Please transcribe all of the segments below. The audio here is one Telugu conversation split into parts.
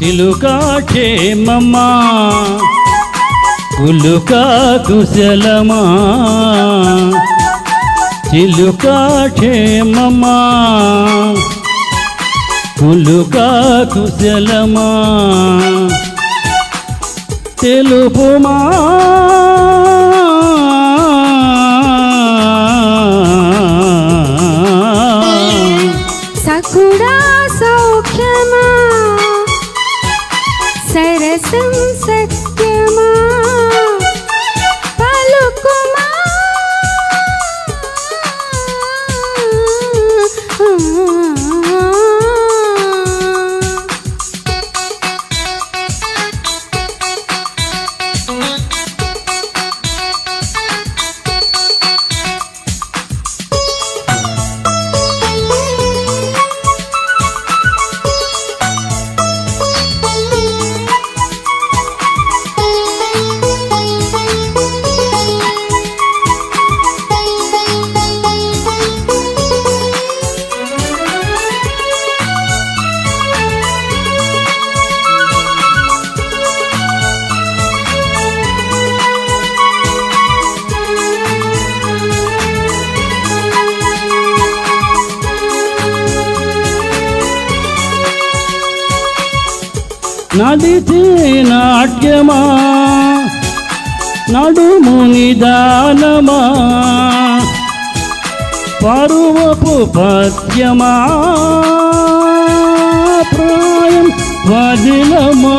చిలుకా క్షేమమా పులుకా కుశలమా చిలుకా క్షేమమా పులుకా కుశలమా తెలుపుమా సఖుడా సౌఖ్యమా సరసం సత్యమా పలుకుమా నడిచి నాట్యమా నడుము నిదానమా పరువపు పద్యమా ప్రాయం వదిలమా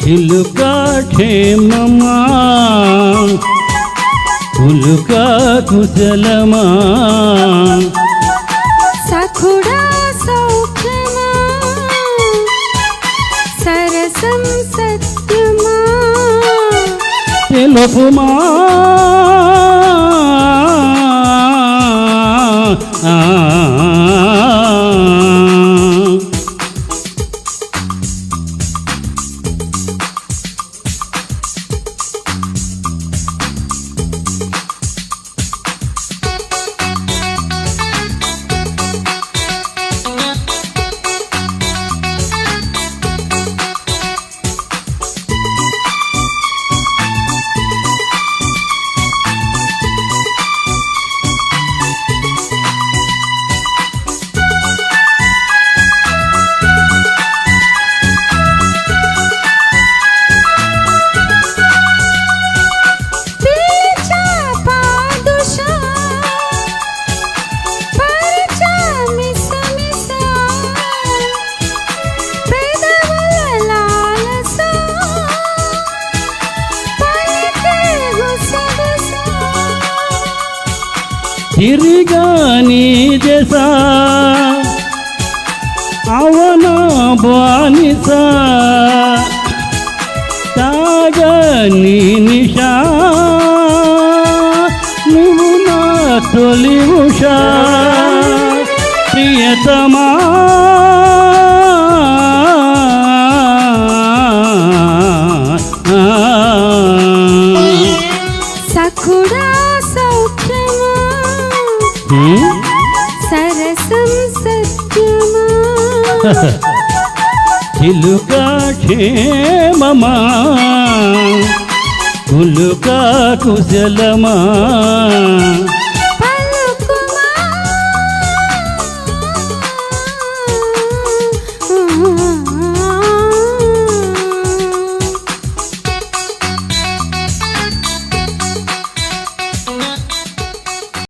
చిలుకా క్షేమమా పులుకా కుశలమా సఖుడా సౌఖ్యమా సరసం సత్యమా తెలుపుమా తిరిగా నీ దశ అవన బానిస తాగా నీ నిషా నువ్వు నా తొలి ఉషా ప్రియతమా సఖుడా సౌఖ్యమా సరసం సత్యమా చిలుకా క్షేమమా పులుకా కుశలమా